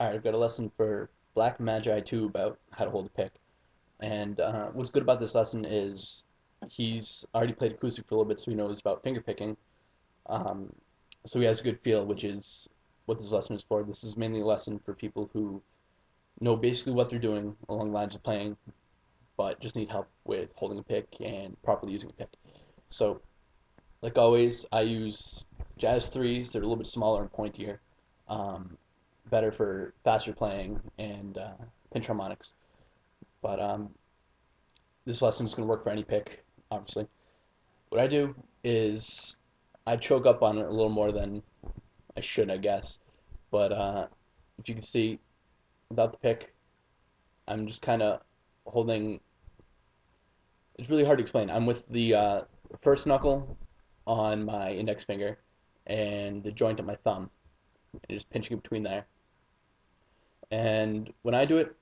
Alright, I've got a lesson for Black Magi 2 about how to hold a pick. And what's good about this lesson is he's already played acoustic for a little bit, so he knows about finger picking. Um, so he has a good feel, which is what this lesson is for. This is mainly a lesson for people who know basically what they're doing along the lines of playing, but just need help with holding a pick and properly using a pick. So, like always, I use Jazz 3s. They're a little bit smaller and pointier. Um, Better for faster playing and pinch harmonics. But this lesson is going to work for any pick, obviously. What I do is I choke up on it a little more than I should, I guess. But if you can see, without the pick, I'm just kind of holding. It's really hard to explain. I'm with the first knuckle on my index finger and the joint of my thumb, and just pinching it between there. And when I do it,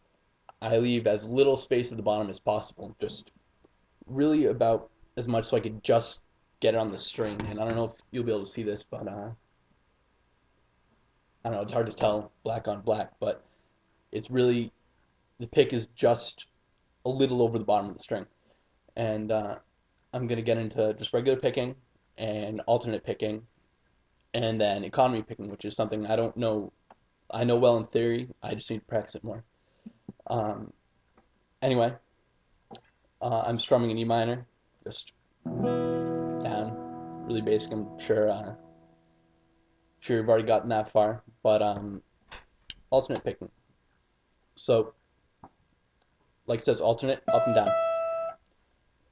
I leave as little space at the bottom as possible, just really about as much so I could just get it on the string. And I don't know if you'll be able to see this, but I don't know, it's hard to tell black on black, but it's really, the pick is just a little over the bottom of the string. And I'm going to get into just regular picking and alternate picking and then economy picking, which is something I don't know. I know well in theory, I just need to practice it more. Um, anyway, I'm strumming an E minor, just down, really basic. I'm sure you've already gotten that far, but alternate picking. So, like it says, alternate up and down,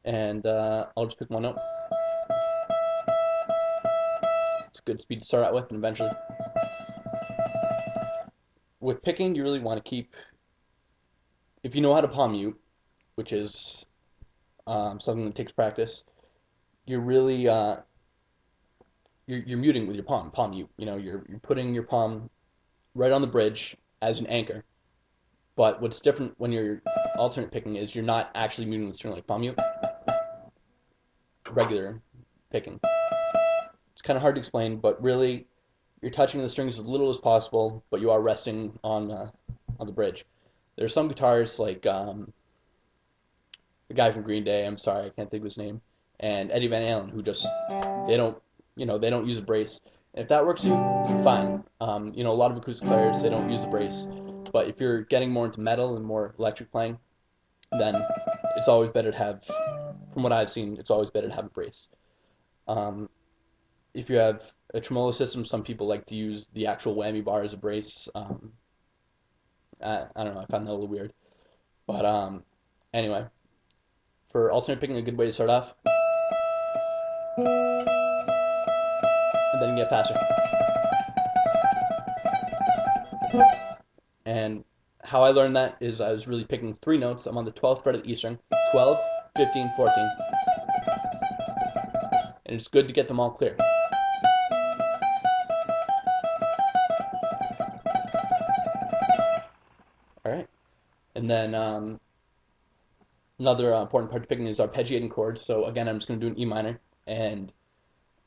and I'll just pick one note. It's a good speed to start out with, and eventually, with picking, you really want to keep, if you know how to palm mute, which is something that takes practice, you're really you're muting with your palm mute. You know, you're putting your palm right on the bridge as an anchor. But what's different when you're alternate picking is you're not actually muting the string like palm mute, regular picking. It's kind of hard to explain, but really you're touching the strings as little as possible, but you are resting on the bridge. There's some guitarists like the guy from Green Day. I'm sorry, I can't think of his name, and Eddie Van Halen, who just they don't they don't use a brace. And if that works for you, fine. A lot of acoustic players they don't use the brace, but if you're getting more into metal and more electric playing, then it's always better to have, from what I've seen, it's always better to have a brace. Um, if you have a tremolo system, some people like to use the actual whammy bar as a brace. I don't know, I found that a little weird. But anyway, for alternate picking, a good way to start off, and then get faster. And how I learned that is I was really picking three notes. I'm on the 12th fret of the E string, 12, 15, 14. And it's good to get them all clear. All right. And then another important part to picking is arpeggiating chords. So again, I'm just going to do an E minor, and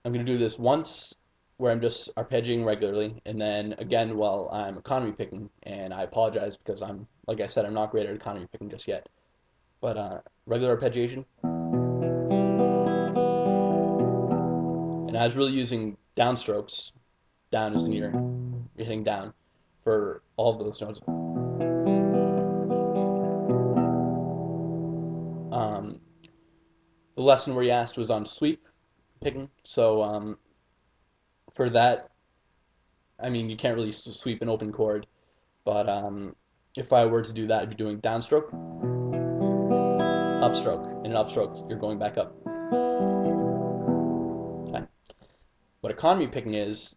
I'm going to do this once where I'm just arpeggiating regularly, and then again while I'm economy picking. And I apologize because like I said, I'm not great at economy picking just yet. But regular arpeggiation, and I was really using downstrokes. Down is you're hitting down for all of those notes. Um, the lesson where you asked was on sweep picking. So for that, I mean, you can't really sweep an open chord, but if I were to do that, I'd be doing downstroke, upstroke. In an upstroke, you're going back up. Okay. What economy picking is,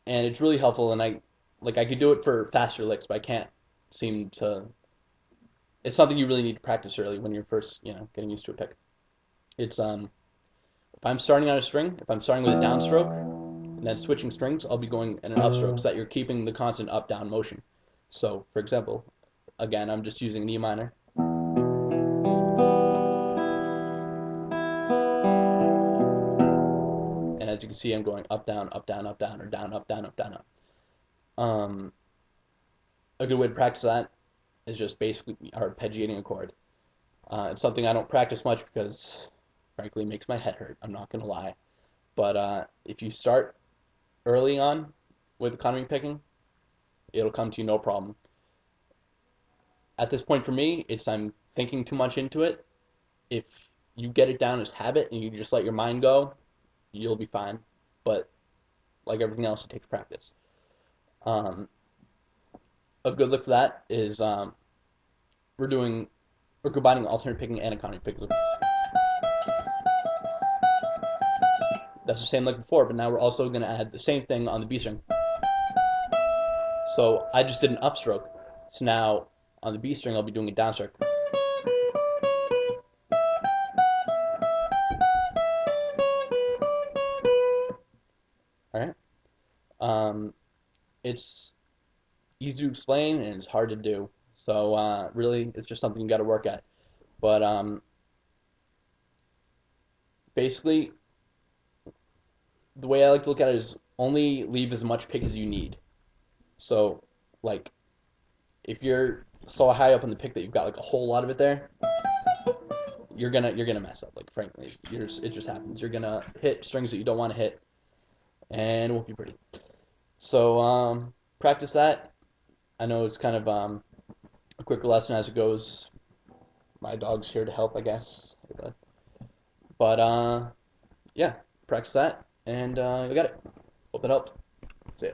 and it's really helpful, and I could do it for faster licks, but I can't seem to. It's something you really need to practice early when you're first, getting used to a pick. It's if I'm starting on a string, if I'm starting with a downstroke and then switching strings, I'll be going in an upstroke so that you're keeping the constant up-down motion. So, for example, again, I'm just using an E minor. And as you can see, I'm going up, down, up, down, up, down, or down, up, down, up, down, up. a good way to practice that is just basically arpeggiating a chord. It's something I don't practice much because, frankly, it makes my head hurt. I'm not gonna lie. But if you start early on with economy picking, it'll come to you no problem. At this point for me, it's I'm thinking too much into it. If you get it down as habit and you just let your mind go, you'll be fine. But like everything else, it takes practice. Um, a good lick for that is we're doing we're combining alternate picking and economy picking. That's the same like before, but now we're also going to add the same thing on the B string. So I just did an upstroke. So now on the B string, I'll be doing a downstroke. All right. It's easy to explain and it's hard to do. So really, it's just something you got to work at. But basically, the way I like to look at it is only leave as much pick as you need. So like if you're so high up on the pick that you've got like a whole lot of it there, you're gonna mess up. Like frankly, it just happens. You're gonna hit strings that you don't want to hit, and it won't be pretty. So practice that. I know it's kind of a quicker lesson as it goes. My dog's here to help, I guess. But yeah, practice that, and you got it. Hope it helped. See ya.